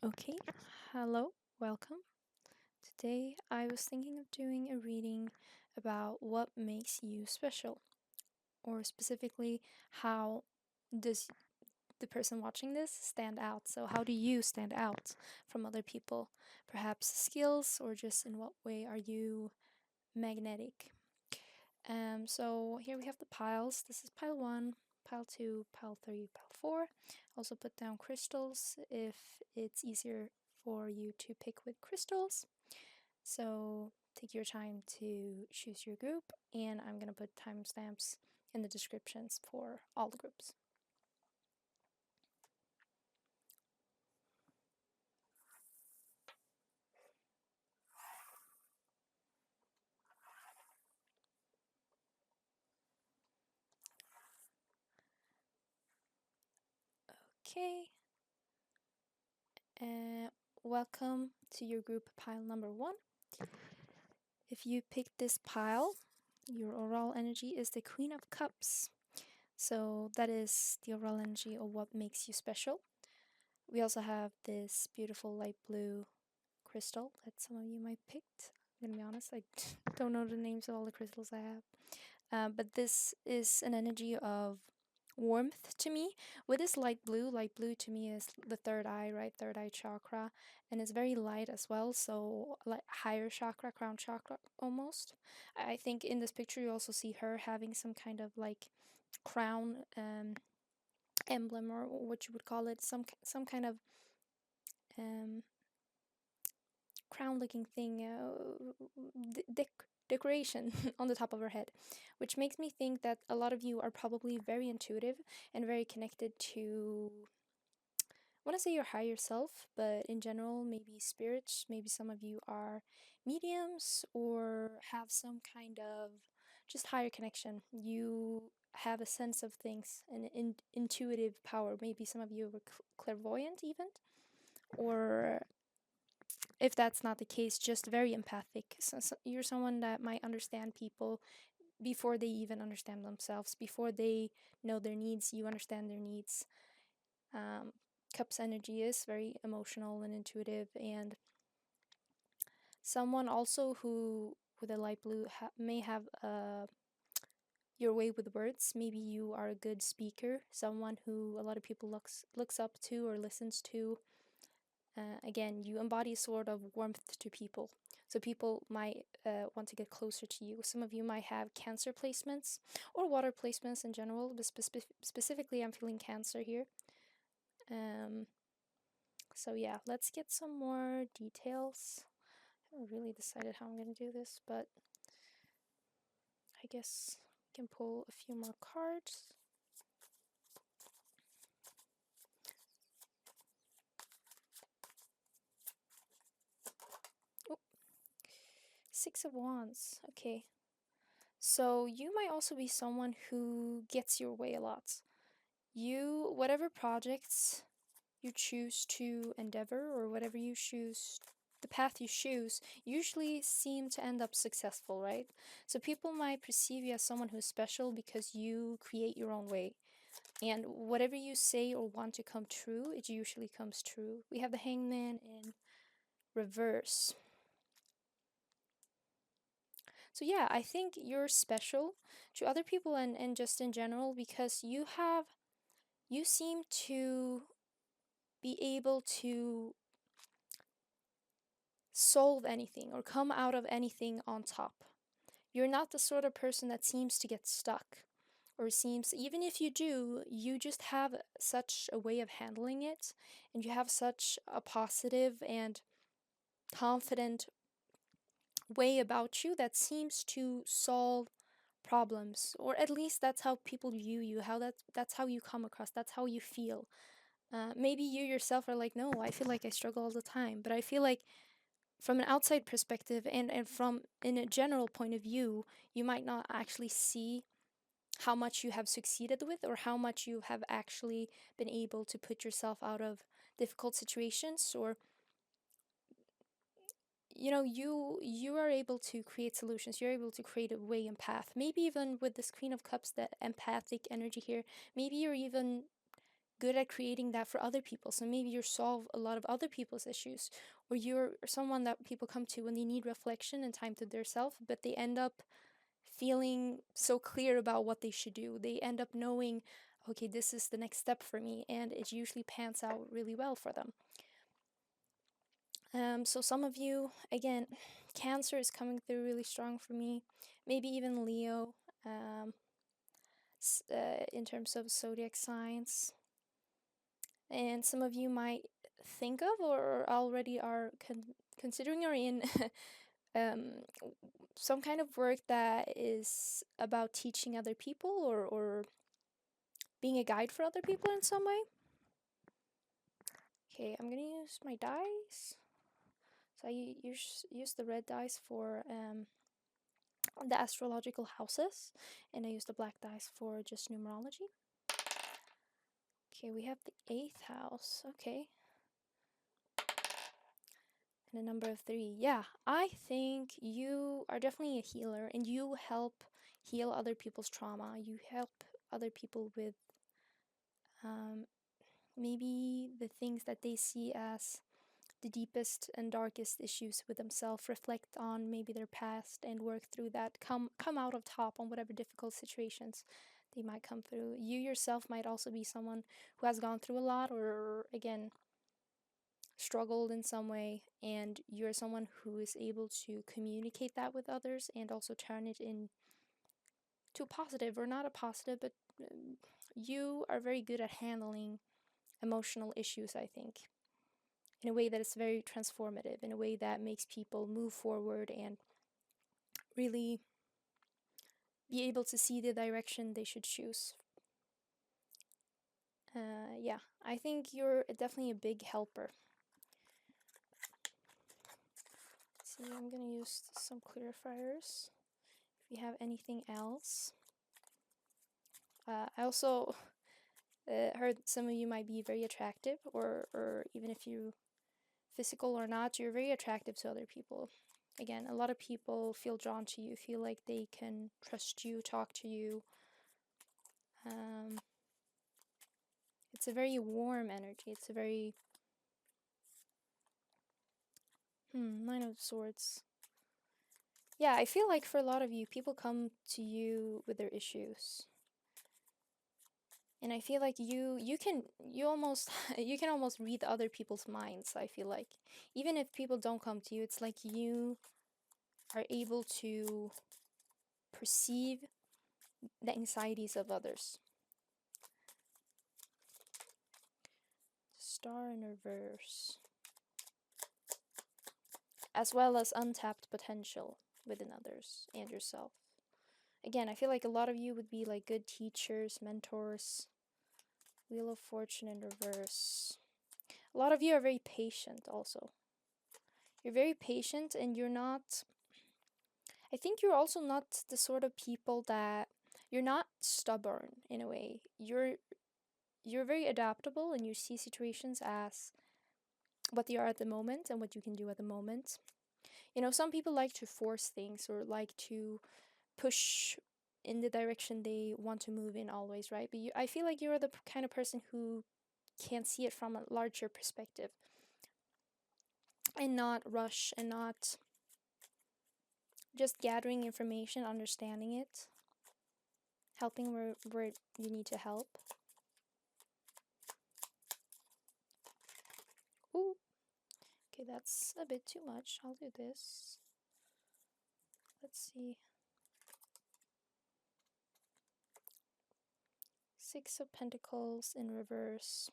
Okay, hello, welcome. Today I was thinking of doing a reading about what makes you special, or specifically, how does the person watching this stand out? So, how do you stand out from other people? Perhaps skills, or just in what way are you magnetic? So here we have the piles. This is pile one, pile two, pile three, pile four. Also put down crystals if it's easier for you to pick with crystals. So take your time to choose your group, and I'm gonna put timestamps in the descriptions for all the groups. Okay. Uh, Welcome to your group pile number one. If you picked this pile, your overall energy is the Queen of Cups. So that is the overall energy of what makes you special. We also have this beautiful light blue crystal that some of you might picked. I'm gonna be honest, I don't know the names of all the crystals I have. But this is an energy of warmth to me. With this light blue to me is the third eye, right? Third eye chakra. And it's very light as well. So, like higher chakra, crown chakra almost. I think in this picture you also see her having some kind of like crown emblem, or what you would call it, some kind of um crown looking thing, decoration on the top of her head, which makes me think that a lot of you are probably very intuitive and very connected to, I want to say your higher self, but in general, maybe spirits. Maybe some of you are mediums or have some kind of just higher connection. You have a sense of things, an intuitive power. Maybe some of you are clairvoyant, even, or if that's not the case, just very empathic. So you're someone that might understand people before they even understand themselves, before they know their needs. You understand their needs. Um, Cup's energy is very emotional and intuitive, and someone also who with a light blue may have your way with words. Maybe you are a good speaker, someone who a lot of people looks up to or listens to. Again, you embody sort of warmth to people, so people might want to get closer to you. Some of you might have Cancer placements or water placements in general, but specifically, I'm feeling Cancer here. Um, so yeah, let's get some more details. I haven't really decided how I'm gonna do this, but I guess we can pull a few more cards. Oh, Six of Wands. Okay. So you might also be someone who gets your way a lot. Whatever projects you choose to endeavor, or whatever you choose, the path you choose, usually seem to end up successful, right? So people might perceive you as someone who's special because you create your own way. And whatever you say or want to come true, it usually comes true. We have the Hangman in reverse. So yeah, I think you're special to other people, and just in general, because you seem to be able to solve anything or come out of anything on top. You're not the sort of person that seems to get stuck, or seems, even if you do, you just have such a way of handling it, and you have such a positive and confident way about you that seems to solve problems, or at least that's how people view you, that's how you come across, that's how you feel. Maybe you yourself are like, no, I feel like I struggle all the time, but I feel like from an outside perspective, and from in a general point of view, you might not actually see how much you have succeeded with, or how much you have actually been able to put yourself out of difficult situations, or you are able to create solutions, you're able to create a way and path. Maybe even with this Queen of Cups, that empathic energy here, maybe you're even good at creating that for other people. So maybe you solve a lot of other people's issues, or you're someone that people come to when they need reflection and time to themselves, but they end up feeling so clear about what they should do. They end up knowing, okay, this is the next step for me, and it usually pans out really well for them. So some of you, again, Cancer is coming through really strong for me. Maybe even Leo, in terms of zodiac signs. And some of you might think of or already are considering or in some kind of work that is about teaching other people or being a guide for other people in some way. Okay, I'm gonna use my dice. So I use the red dice for the astrological houses, and I use the black dice for just numerology. Okay, we have the 8th house. Okay. And a number of 3. Yeah, I think you are definitely a healer, and you help heal other people's trauma. You help other people with maybe the things that they see as the deepest and darkest issues with themselves, reflect on maybe their past and work through that, come out of top on whatever difficult situations they might come through. You yourself might also be someone who has gone through a lot, or again struggled in some way, and you're someone who is able to communicate that with others and also turn it into a positive, or not a positive, but you are very good at handling emotional issues, I think, in a way that is very transformative, in a way that makes people move forward and really be able to see the direction they should choose. Yeah, I think you're definitely a big helper. See, I'm gonna use some clarifiers. If you have anything else. I also heard some of you might be very attractive, or even if you physical or not, you're very attractive to other people. Again, a lot of people feel drawn to you, feel like they can trust you, talk to you. It's a very warm energy. It's a very 9 of Swords. Yeah, I feel like for a lot of you, people come to you with their issues. And I feel like you can almost you can almost read other people's minds. I feel like even if people don't come to you, it's like you are able to perceive the anxieties of others. Star in reverse, as well as untapped potential within others and yourself. Again, I feel like a lot of you would be like good teachers, mentors. Wheel of Fortune in reverse. A lot of you are very patient also. You're very patient, and you're not... I think you're also not the sort of people that... You're not stubborn in a way. You're very adaptable, and you see situations as what they are at the moment and what you can do at the moment. You know, some people like to force things or like to push in the direction they want to move in always, right? But I feel like you're the kind of person who can see it from a larger perspective and not rush, and not just gathering information, understanding it, helping where you need to help. Ooh, okay, that's a bit too much. I'll do this. Let's see. 6 of Pentacles in reverse.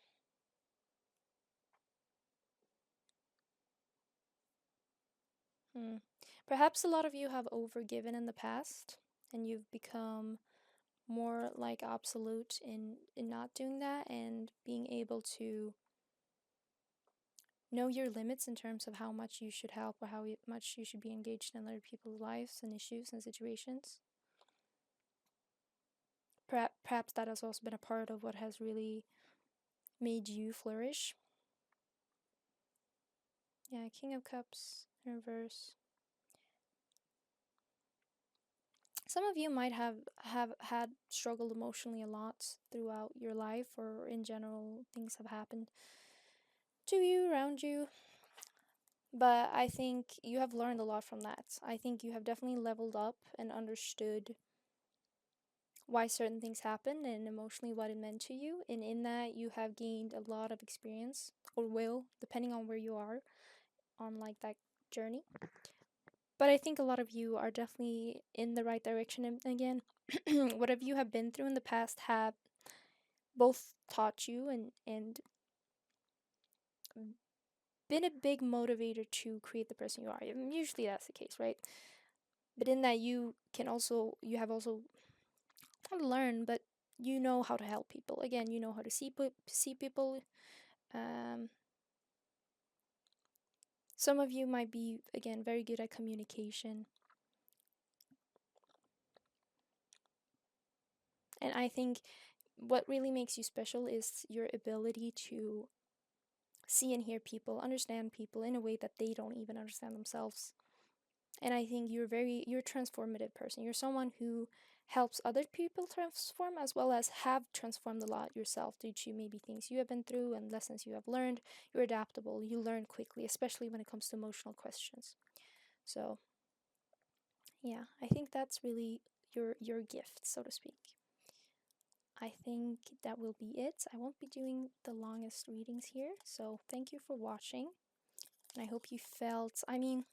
Perhaps a lot of you have overgiven in the past, and you've become more like absolute in not doing that, and being able to know your limits in terms of how much you should help or how much you should be engaged in other people's lives and issues and situations. Perhaps that has also been a part of what has really made you flourish. Yeah, King of Cups in reverse. Some of you might have had struggled emotionally a lot throughout your life, or in general, things have happened to you, around you. But I think you have learned a lot from that. I think you have definitely leveled up and understood why certain things happen and emotionally what it meant to you. And in that, you have gained a lot of experience, or will, depending on where you are on like that journey. But I think a lot of you are definitely in the right direction. And again, whatever you have been through in the past have both taught you and been a big motivator to create the person you are. Usually that's the case, right? But in that, you have also not learned, but you know how to help people. Again, you know how to see people. Um, some of you might be, again, very good at communication. And I think what really makes you special is your ability to see and hear people, understand people in a way that they don't even understand themselves. And I think you're a transformative person. You're someone who helps other people transform, as well as have transformed a lot yourself due to maybe things you have been through and lessons you have learned. You're adaptable. You learn quickly, especially when it comes to emotional questions. So, yeah, I think that's really your gift, so to speak. I think that will be it. I won't be doing the longest readings here, so thank you for watching. And I hope you felt, I mean,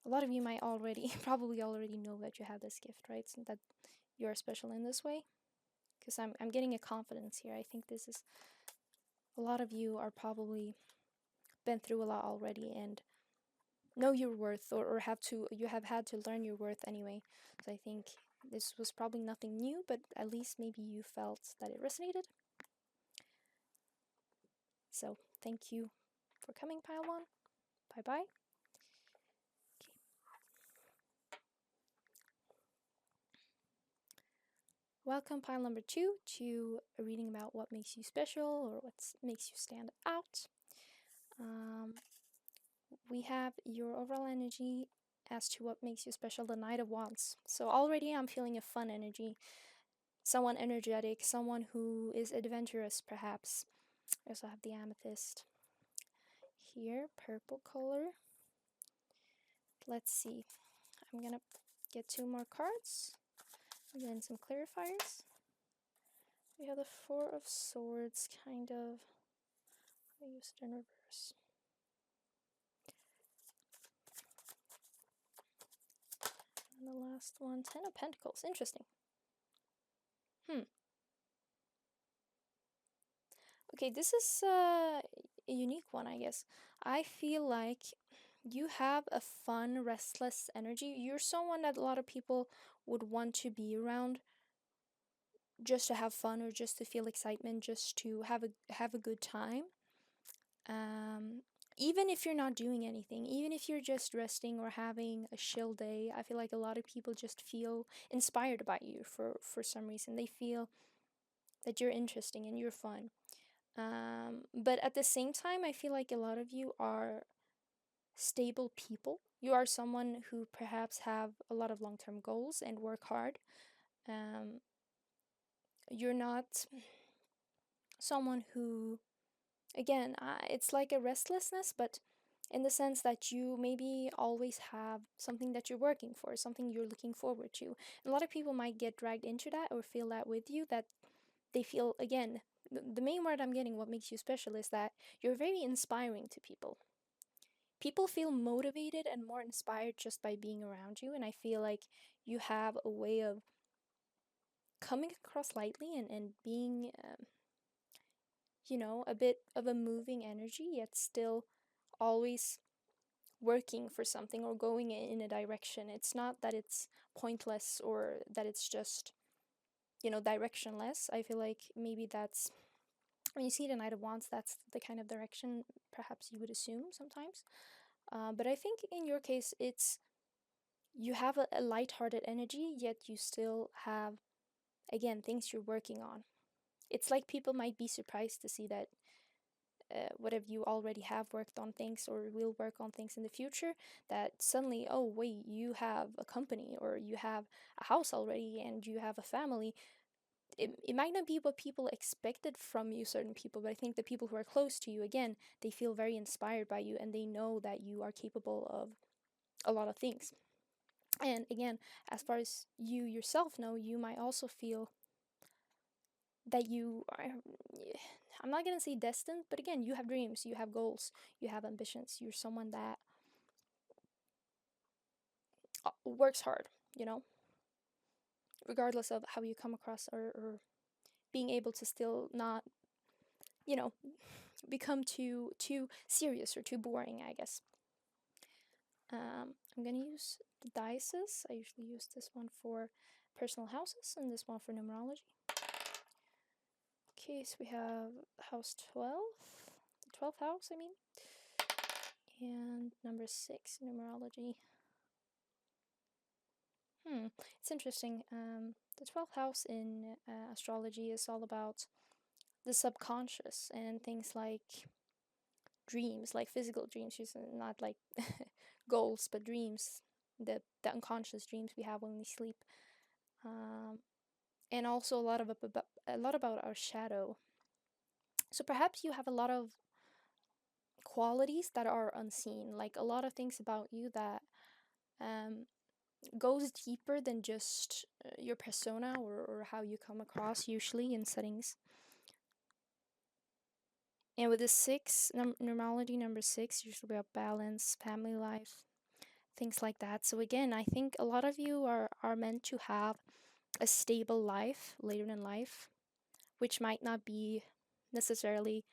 a lot of you might already, probably already know that you have this gift, right? So that you're special in this way. Because I'm getting a confidence here. I think this is, a lot of you are probably been through a lot already and know your worth, or you have had to learn your worth anyway. So I think this was probably nothing new, but at least maybe you felt that it resonated. So thank you for coming, Pile 1. Bye bye. Welcome, Pile number 2, to a reading about what makes you special or what makes you stand out. We have your overall energy as to what makes you special, the Knight of Wands. So already I'm feeling a fun energy, someone energetic, someone who is adventurous perhaps. I also have the Amethyst here, purple color. Let's see, I'm gonna get 2 more cards and then some clarifiers. We have the Four of Swords, kind of. I used it in reverse. And the last one, Ten of Pentacles. Interesting. Okay, this is a unique one, I guess. I feel like you have a fun, restless energy. You're someone that a lot of people would want to be around just to have fun, or just to feel excitement, just to have a good time. Even if you're not doing anything, even if you're just resting or having a chill day, I feel like a lot of people just feel inspired by you for some reason. They feel that you're interesting and you're fun. But at the same time, I feel like a lot of you are stable people. You are someone who perhaps have a lot of long-term goals and work hard. You're not someone who, again, it's like a restlessness, but in the sense that you maybe always have something that you're working for, something you're looking forward to. And a lot of people might get dragged into that or feel that with you, that they feel, again, the main word I'm getting, what makes you special, is that you're very inspiring to people. People feel motivated and more inspired just by being around you, and I feel like you have a way of coming across lightly and being, a bit of a moving energy, yet still always working for something or going in a direction. It's not that it's pointless or that it's just, directionless. I feel like maybe that's, when you see the Knight of Wands, that's the kind of direction perhaps you would assume sometimes. But I think in your case, you have a light-hearted energy, yet you still have, again, things you're working on. It's like people might be surprised to see that what if you already have worked on things or will work on things in the future, that suddenly, oh wait, you have a company or you have a house already and you have a family. It might not be what people expected from you, certain people, but I think the people who are close to you, again, they feel very inspired by you and they know that you are capable of a lot of things. And again, as far as you yourself know, you might also feel that you are, I'm not going to say destined, but again, you have dreams, you have goals, you have ambitions. You're someone that works hard, you know, regardless of how you come across, or being able to still not, you know, become too serious or too boring, I guess. I'm gonna use the dices. I usually use this one for personal houses and this one for numerology. Okay, so we have house 12, the 12th house, I mean, and number 6 numerology. It's interesting. The 12th house in astrology is all about the subconscious and things like dreams, like physical dreams, not like goals, but dreams, the unconscious dreams we have when we sleep, and also a lot about our shadow. So perhaps you have a lot of qualities that are unseen, like a lot of things about you that goes deeper than just your persona, or how you come across usually in settings. And with the numerology, number 6, usually about balance, family life, things like that. So again, I think a lot of you are meant to have a stable life later in life, which might not be necessarily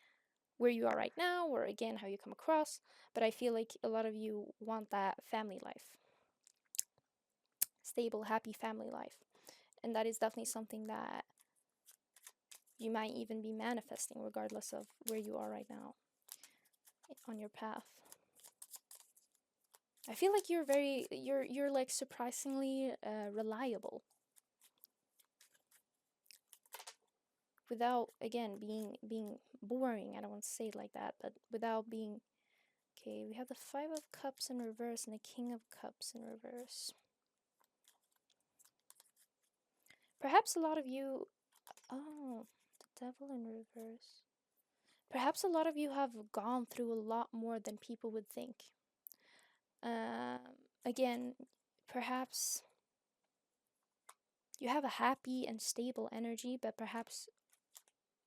where you are right now, or again, how you come across, but I feel like a lot of you want that family life, stable, happy family life. And that is definitely something that you might even be manifesting regardless of where you are right now on your path. I feel like you're like surprisingly reliable, without again being boring. I don't want to say it like that, but without being. Okay, we have the 5 of Cups in reverse and the King of Cups in reverse. Perhaps a lot of you. Oh, the Devil in reverse. Perhaps a lot of you have gone through a lot more than people would think. Again, perhaps you have a happy and stable energy, but perhaps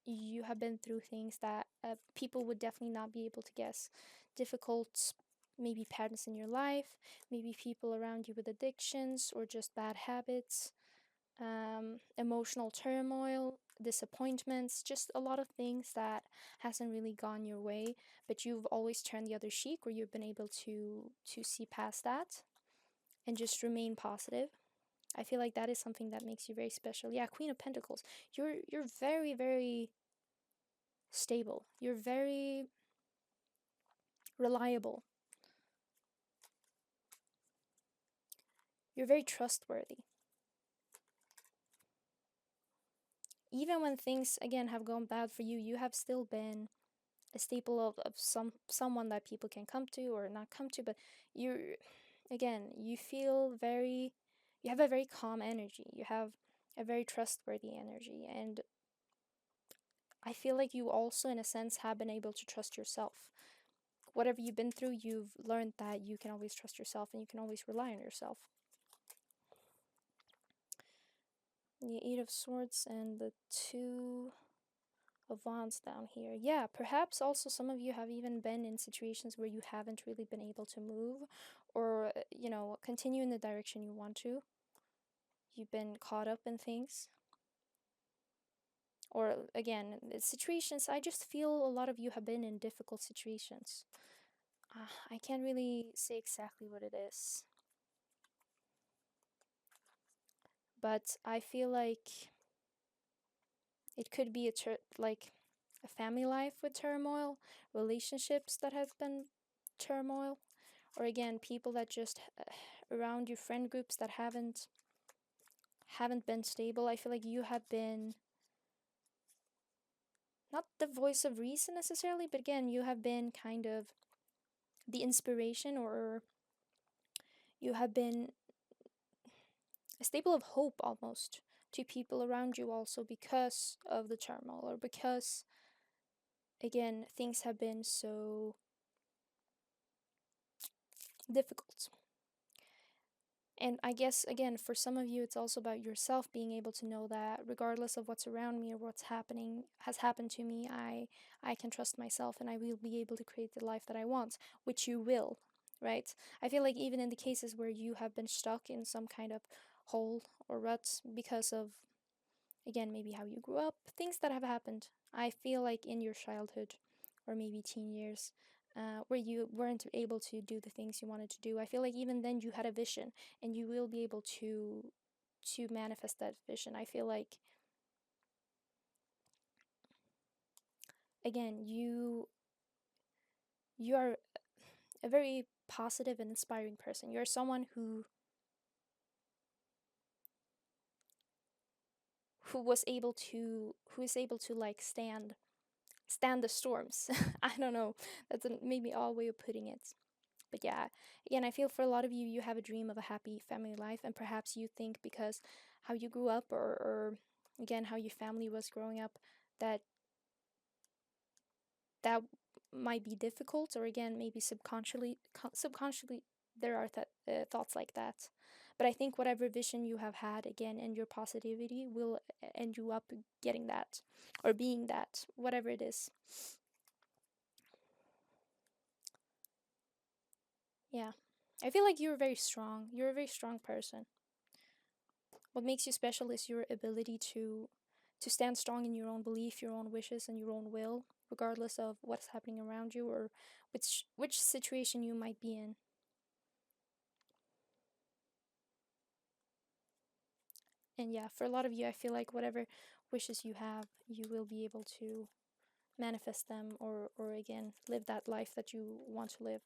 you have been through things that people would definitely not be able to guess. Difficult, maybe patterns in your life, maybe people around you with addictions or just bad habits, emotional turmoil, disappointments, just a lot of things that hasn't really gone your way, but you've always turned the other cheek, or you've been able to see past that and just remain positive. I feel like that is something that makes you very special. Yeah, Queen of Pentacles. You're very, very stable. You're very reliable. You're very trustworthy. Even when things again have gone bad for you, you have still been a staple of someone that people can come to or not come to, but you feel very, you have a very calm energy. You have a very trustworthy energy, and I feel like you also in a sense have been able to trust yourself. Whatever you've been through, you've learned that you can always trust yourself and you can always rely on yourself. The 8 of Swords and the 2 of Wands down here. Yeah, perhaps also some of you have even been in situations where you haven't really been able to move or, continue in the direction you want to. You've been caught up in things. Or, again, situations, I just feel a lot of you have been in difficult situations. I can't really say exactly what it is. But I feel like it could be a family life with turmoil, relationships that have been turmoil, or again, people that just around you, friend groups that haven't been stable. I feel like you have been not the voice of reason necessarily, but again, you have been kind of the inspiration, or you have been a staple of hope almost to people around you, also because of the turmoil, or because, again, things have been so difficult. And I guess, again, for some of you, it's also about yourself being able to know that regardless of what's around me or what's happening, has happened to me, I can trust myself and I will be able to create the life that I want, which you will, right? I feel like even in the cases where you have been stuck in some kind of hole or rut because of, again, maybe how you grew up, things that have happened, I feel like in your childhood or maybe teen years, where you weren't able to do the things you wanted to do, I feel like even then you had a vision and you will be able to manifest that vision. I feel like, again, you are a very positive and inspiring person. You're someone who is able to like stand the storms. I don't know. That's a maybe all way of putting it. But yeah, again, I feel for a lot of you, you have a dream of a happy family life, and perhaps you think because how you grew up, or again, how your family was growing up, that that might be difficult, or again, maybe subconsciously there are thoughts like that. But I think whatever vision you have had, again, and your positivity will end you up getting that, or being that, whatever it is. Yeah. I feel like you're very strong. You're a very strong person. What makes you special is your ability to stand strong in your own belief, your own wishes, and your own will, regardless of what's happening around you or which situation you might be in. And yeah, for a lot of you, I feel like whatever wishes you have, you will be able to manifest them, or again, live that life that you want to live.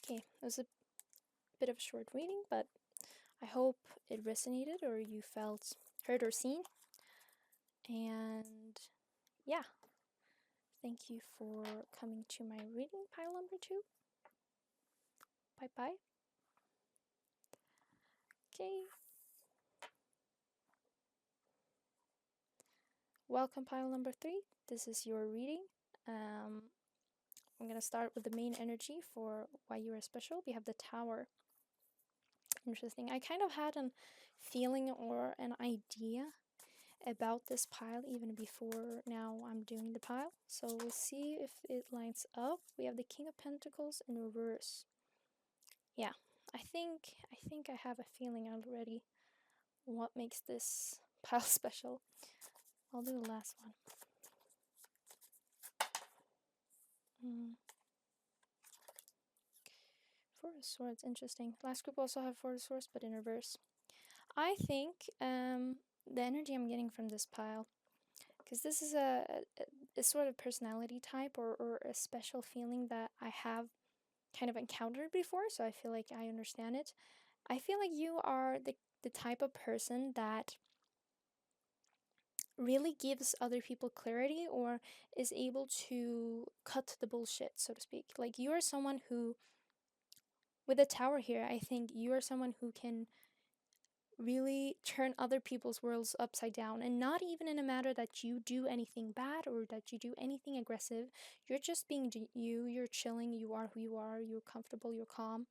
Okay, it was a bit of a short reading, but I hope it resonated or you felt heard or seen. And yeah, thank you for coming to my reading pile number 2. Bye bye. Okay. Welcome, pile number 3. This is your reading. I'm gonna start with the main energy for why you are special. We have the Tower. Interesting. I kind of had a feeling or an idea about this pile even before now I'm doing the pile. So we'll see if it lines up. We have the King of Pentacles in reverse. Yeah, I think I have a feeling already what makes this pile special. I'll do the last one. Four of Swords, interesting. Last group also have Four of Swords, but in reverse. I think the energy I'm getting from this pile, because this is a sort of personality type, or a special feeling that I have kind of encountered before, so I feel like I understand it. I feel like you are the type of person that really gives other people clarity, or is able to cut the bullshit, so to speak. Like, you are someone who, with the Tower here, I think you are someone who can really turn other people's worlds upside down, and not even in a matter that you do anything bad or that you do anything aggressive. You're just being you're chilling, you are who you are, you're comfortable, you're calm.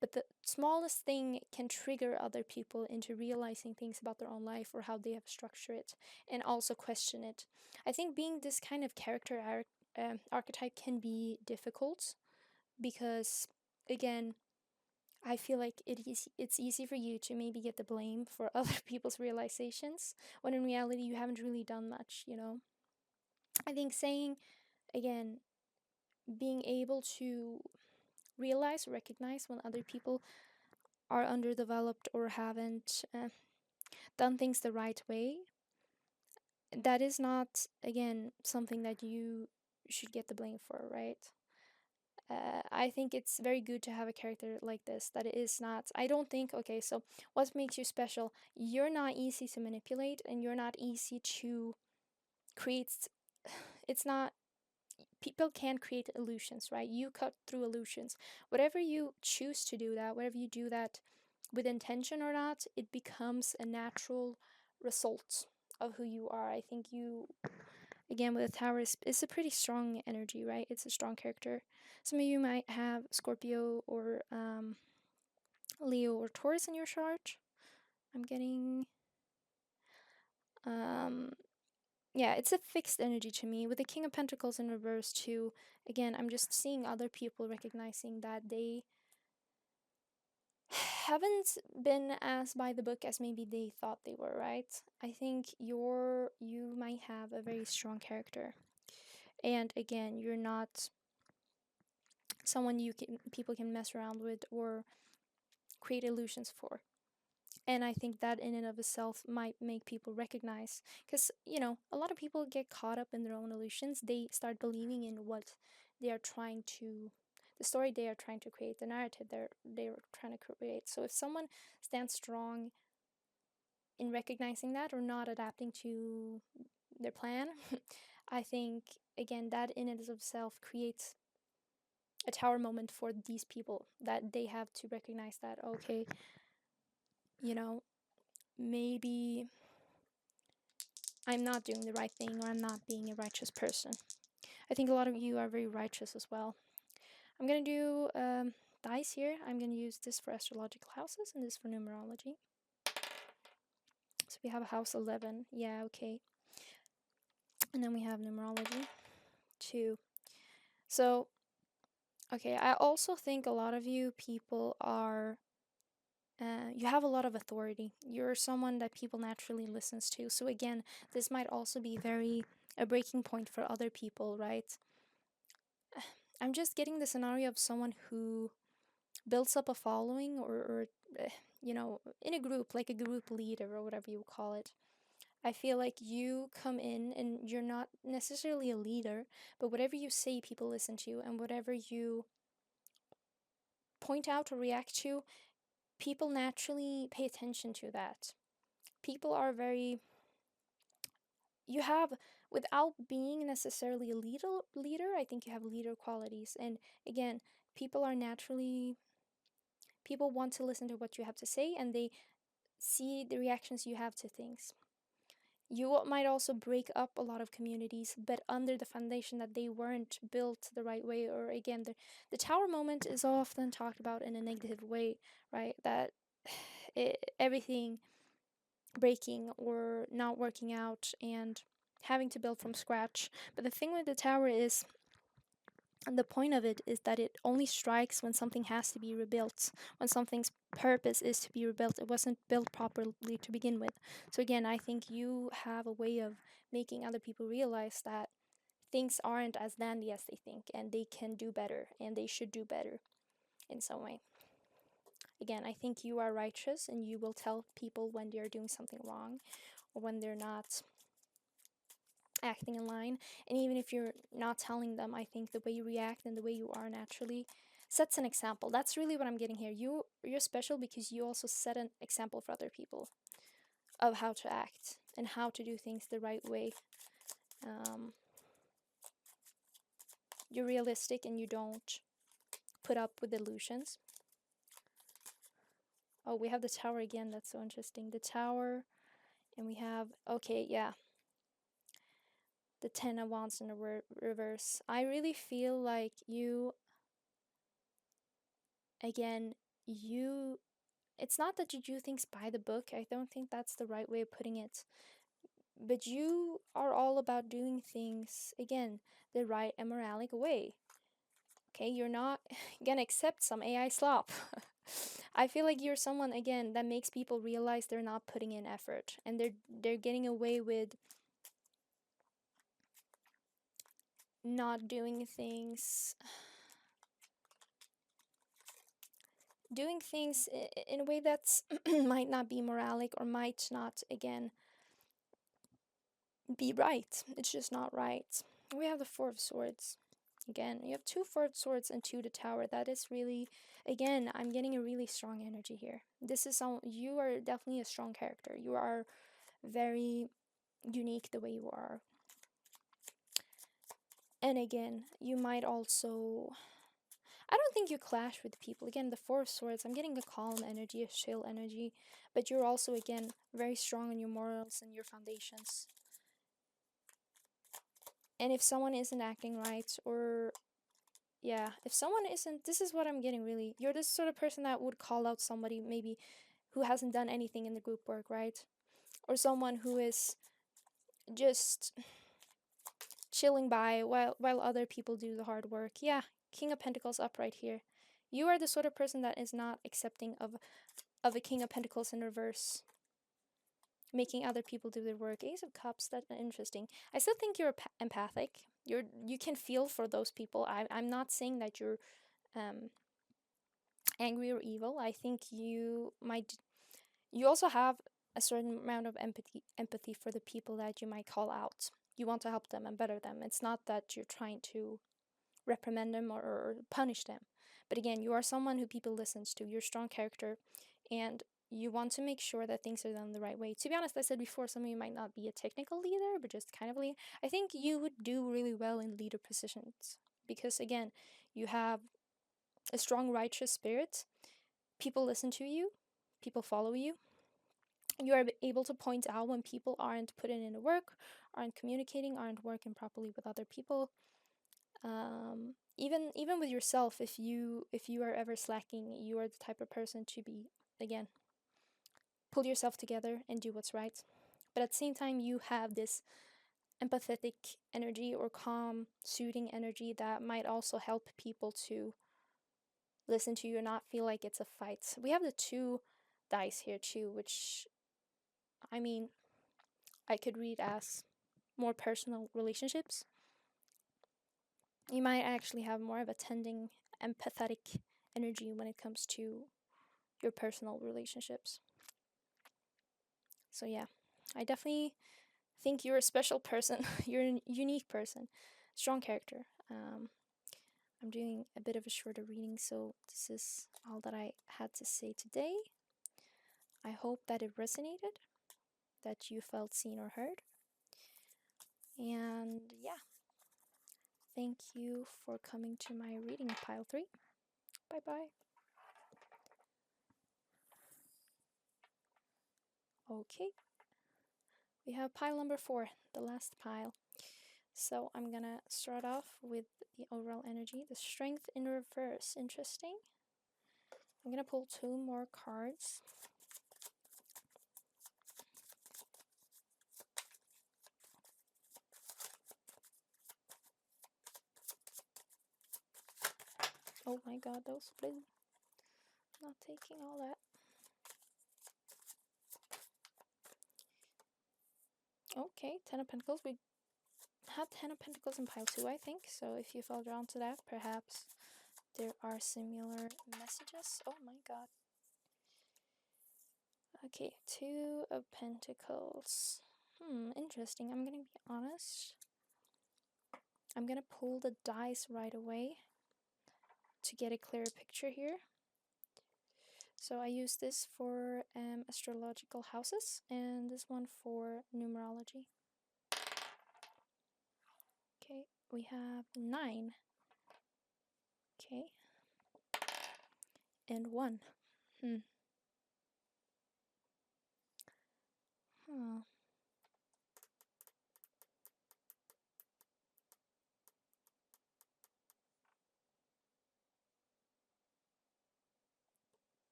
But the smallest thing can trigger other people into realizing things about their own life or how they have structured it, and also question it. I think being this kind of character archetype can be difficult because, again, I feel like it's easy for you to maybe get the blame for other people's realizations, when in reality you haven't really done much, you know? I think saying, again, being able to recognize when other people are underdeveloped or haven't done things the right way, that is not, again, something that you should get the blame for, right? I think it's very good to have a character like this that is not. I don't think. Okay, so what makes you special? You're not easy to manipulate, and you're not easy to create. It's not. People can create illusions, right? You cut through illusions. Whatever you choose to do that, whatever you do that with intention or not, it becomes a natural result of who you are. I think you, again, with the tower, it's a pretty strong energy, right? It's a strong character. Some of you might have Scorpio or Leo or Taurus in your chart. I'm getting. Um, yeah, it's a fixed energy to me. With the King of Pentacles in reverse, too, again, I'm just seeing other people recognizing that they haven't been as by the book as maybe they thought they were, right? I think you might have a very strong character. And again, you're not someone people can mess around with or create illusions for. And I think that in and of itself might make people recognize, because a lot of people get caught up in their own illusions. They start believing in what they are trying to, the story they are trying to create, the narrative they're trying to create. So if someone stands strong in recognizing that or not adapting to their plan, I think again that in and of itself creates a tower moment for these people, that they have to recognize that, okay, maybe I'm not doing the right thing, or I'm not being a righteous person. I think a lot of you are very righteous as well. I'm gonna do dice here. I'm gonna use this for astrological houses and this for numerology. So we have house 11. Yeah, okay. And then we have numerology 2. So, okay, I also think a lot of you people are you have a lot of authority. You're someone that people naturally listens to. So again, this might also be very a breaking point for other people, right? I'm just getting the scenario of someone who builds up a following, or in a group, like a group leader or whatever you call it. I feel like you come in and you're not necessarily a leader, but whatever you say, people listen to, and whatever you point out or react to, people naturally pay attention to that. People are very, you have, without being necessarily a leader, I think you have leader qualities. And again, people are naturally, people want to listen to what you have to say, and they see the reactions you have to things. You might also break up a lot of communities, but under the foundation that they weren't built the right way. Or again, the tower moment is often talked about in a negative way, right? That everything breaking or not working out and having to build from scratch. But the thing with the tower is, and the point of it is that it only strikes when something has to be rebuilt, when something's purpose is to be rebuilt. It wasn't built properly to begin with. So again, I think you have a way of making other people realize that things aren't as dandy as they think, and they can do better, and they should do better in some way. Again, I think you are righteous, and you will tell people when they're doing something wrong or when they're not acting in line. And even if you're not telling them, I think the way you react and the way you are naturally sets an example. That's really what I'm getting here. You're special because you also set an example for other people of how to act and how to do things the right way. You're realistic and you don't put up with illusions. Oh, we have the tower again. That's so interesting. The tower, and we have, okay, yeah, the 10 of Wands in the reverse. I really feel like you, again, it's not that you do things by the book. I don't think that's the right way of putting it. But you are all about doing things, again, the right and moralic way. Okay, you're not gonna accept some AI slop. I feel like you're someone, again, that makes people realize they're not putting in effort, and they're getting away with not doing things in a way that's might not be moralic, or might not, again, be right. It's just not right. We have the Four of Swords. Again, you have 2 Four Swords and 2 the Tower. That is really, again, I'm getting a really strong energy here. This is you are definitely a strong character. You are very unique the way you are. And again, you might also, I don't think you clash with people. Again, the Four Swords, I'm getting a calm energy, a chill energy, but you're also, again, very strong in your morals and your foundations. And if someone isn't acting right, or yeah, if someone isn't, this is what I'm getting really. You're this sort of person that would call out somebody maybe who hasn't done anything in the group work, right? Or someone who is just chilling by while other people do the hard work. Yeah, King of Pentacles up right here. You are the sort of person that is not accepting of a King of Pentacles in reverse, making other people do their work. Ace of Cups, that's interesting. I still think you're empathic. You can feel for those people. I'm not saying that you're angry or evil. I think you also have a certain amount of empathy for the people that you might call out. You want to help them and better them. It's not that you're trying to reprimand them or punish them. But again, you are someone who people listens to. You're a strong character, and you want to make sure that things are done the right way. To be honest, I said before, some of you might not be a technical leader, but just kind of lead. I think you would do really well in leader positions because, again, you have a strong righteous spirit. People listen to you. People follow you. You are able to point out when people aren't putting in the work, aren't communicating, aren't working properly with other people. Even with yourself, if you are ever slacking, you are the type of person to be, again, pull yourself together and do what's right. But at the same time, you have this empathetic energy or calm, soothing energy that might also help people to listen to you and not feel like it's a fight. We have the 2 dice here too, which, I mean, I could read as more personal relationships. You might actually have more of a tending, empathetic energy when it comes to your personal relationships. So yeah, I definitely think you're a special person. You're a unique person, strong character. I'm doing a bit of a shorter reading, so this is all that I had to say today. I hope that it resonated, that you felt seen or heard. And yeah, thank you for coming to my reading, Pile 3. Bye bye. Okay, we have pile number 4, the last pile. So I'm gonna start off with the overall energy. The Strength in reverse, interesting. I'm gonna pull 2 more cards. Oh my god, those blue. Not taking all that. Okay, 10 of Pentacles. We had 10 of Pentacles in pile 2, I think. So if you fell drawn to that, perhaps there are similar messages. Oh my god. Okay, 2 of Pentacles. Interesting. I'm gonna be honest. I'm gonna pull the dice right away to get a clearer picture here. So I use this for astrological houses and this one for numerology. Okay, we have 9. Okay. And 1. Huh.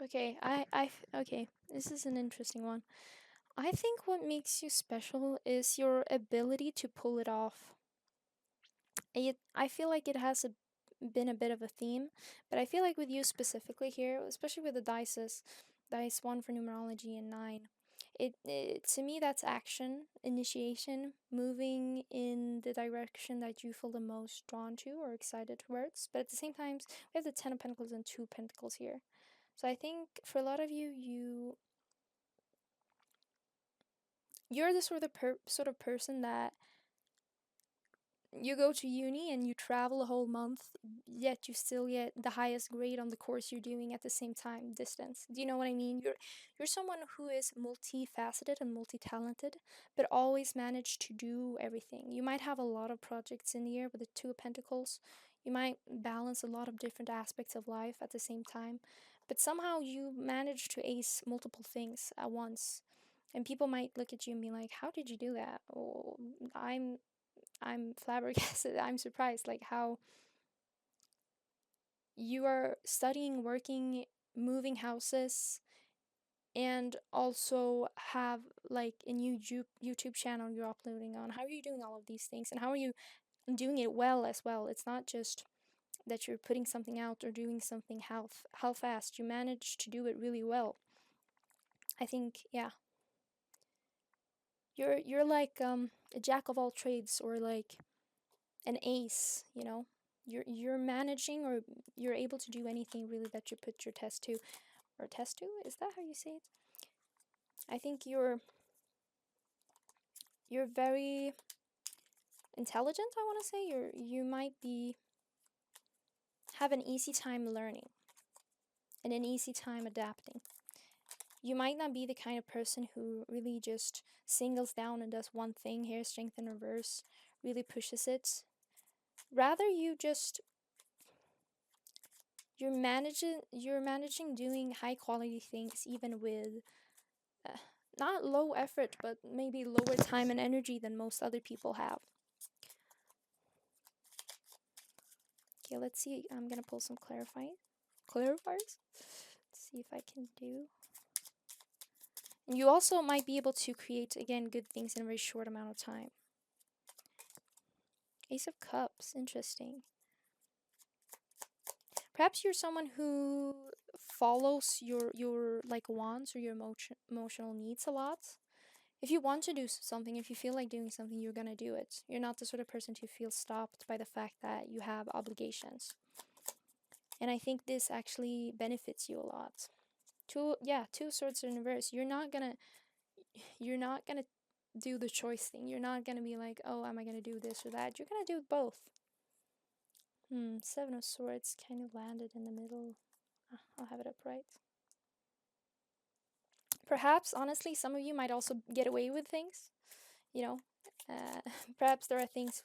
Okay, okay, this is an interesting one. I think what makes you special is your ability to pull it off. I feel like it has been a bit of a theme, but I feel like with you specifically here, especially with the dice 1 for numerology and 9, It to me that's action, initiation, moving in the direction that you feel the most drawn to or excited towards. But at the same time, we have the Ten of Pentacles and Two of Pentacles here. So I think for a lot of you, you're the sort of person that you go to uni and you travel a whole month, yet you still get the highest grade on the course you're doing at the same time distance. Do you know what I mean? You're someone who is multifaceted and multi-talented, but always manage to do everything. You might have a lot of projects in the year with the Two of Pentacles. You might balance a lot of different aspects of life at the same time, but somehow you manage to ace multiple things at once. And people might look at you and be like, "How did you do that?" Oh, I'm flabbergasted. I'm surprised, like how you are studying, working, moving houses, and also have like a new YouTube channel you're uploading on. How are you doing all of these things, and how are you doing it well as well? It's not just that you're putting something out or doing something half-assed. You manage to do it really well. I think, yeah, you're like a jack of all trades, or like an ace, you know? You're managing, or you're able to do anything really that you put your test to, or test to? Is that how you say it? I think you're very intelligent, I want to say. You might be have an easy time learning and an easy time adapting. You might not be the kind of person who really just singles down and does one thing here, strength in reverse, really pushes it. Rather, you're managing doing high quality things even with uh, not low effort, but maybe lower time and energy than most other people have. Okay, let's see. I'm gonna pull some clarifiers. Let's see if I can do. And you also might be able to create, again, good things in a very short amount of time. Ace of Cups, interesting. Perhaps you're someone who follows your like wants or your emotional needs a lot. If you want to do something, if you feel like doing something, you're gonna do it. You're not the sort of person to feel stopped by the fact that you have obligations. And I think this actually benefits you a lot. Two swords in reverse. You're not gonna do the choice thing. You're not gonna be like, oh, am I gonna do this or that? You're gonna do both. Seven of Swords kind of landed in the middle. I'll have it upright. Perhaps, honestly, some of you might also get away with things. You know, perhaps there are things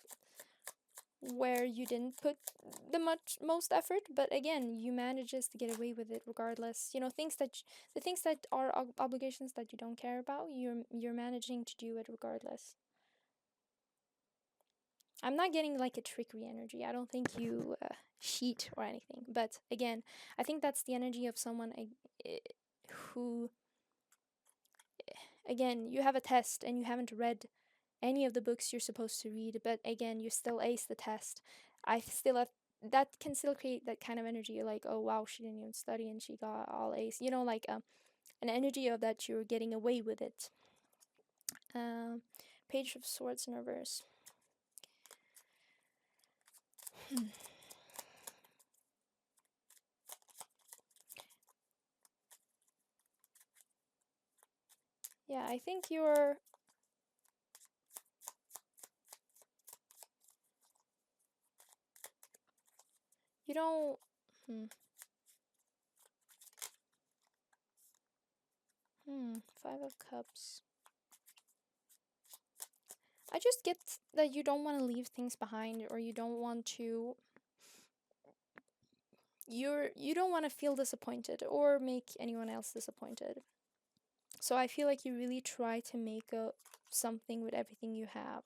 where you didn't put the most effort, but again, you manages to get away with it regardless. You know, the things that are obligations that you don't care about, you're managing to do it regardless. I'm not getting like a trickery energy. I don't think you cheat or anything. But again, I think that's the energy of someone who, again, you have a test and you haven't read any of the books you're supposed to read, but again, you still ace the test. I still have that can still create that kind of energy, like, oh wow, she didn't even study and she got all ace. You know, like an energy of that you're getting away with it. Page of Swords in reverse. Yeah, I think you don't. Five of Cups. I just get that you don't want to leave things behind, or you don't want to. You don't want to feel disappointed or make anyone else disappointed. So I feel like you really try to make something with everything you have.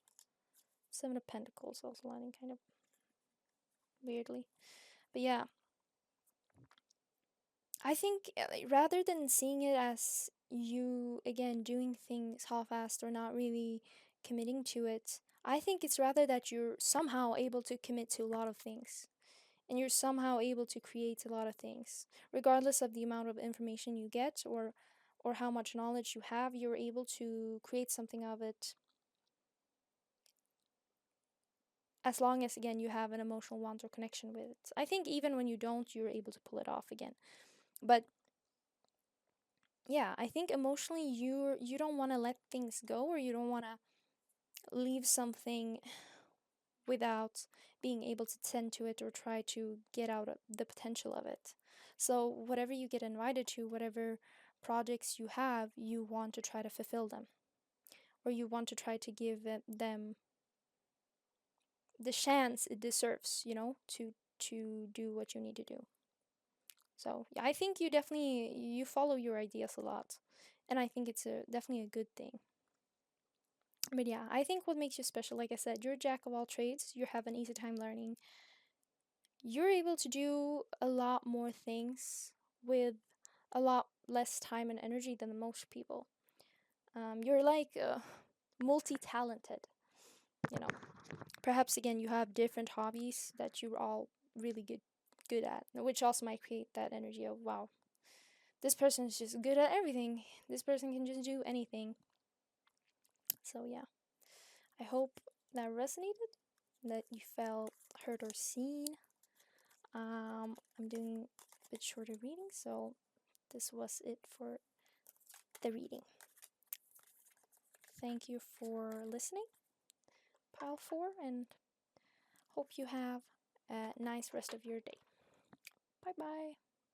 Seven of Pentacles also landing kind of weirdly. But yeah, I think rather than seeing it as you, again, doing things half-assed or not really committing to it, I think it's rather that you're somehow able to commit to a lot of things. And you're somehow able to create a lot of things, regardless of the amount of information you get, or how much knowledge you have, you're able to create something of it. As long as, again, you have an emotional want or connection with it. I think even when you don't, you're able to pull it off again. But yeah, I think emotionally you don't want to let things go, or you don't want to leave something without being able to tend to it or try to get out the potential of it. So whatever you get invited to, whatever projects you have, you want to try to fulfill them, or you want to try to give them the chance it deserves, to do what you need to do. So yeah, I think you follow your ideas a lot, and I think it's definitely a good thing. But yeah, I think what makes you special, like I said, you're a jack of all trades. You have an easy time learning. You're able to do a lot more things with a lot less time and energy than most people. You're like multi-talented, you know. Perhaps again you have different hobbies that you're all really good at, which also might create that energy of, wow, this person is just good at everything. This person can just do anything. So yeah, I hope that resonated, that you felt heard or seen. I'm doing a bit shorter reading, so this was it for the reading. Thank you for listening, Pile 4, and hope you have a nice rest of your day. Bye bye.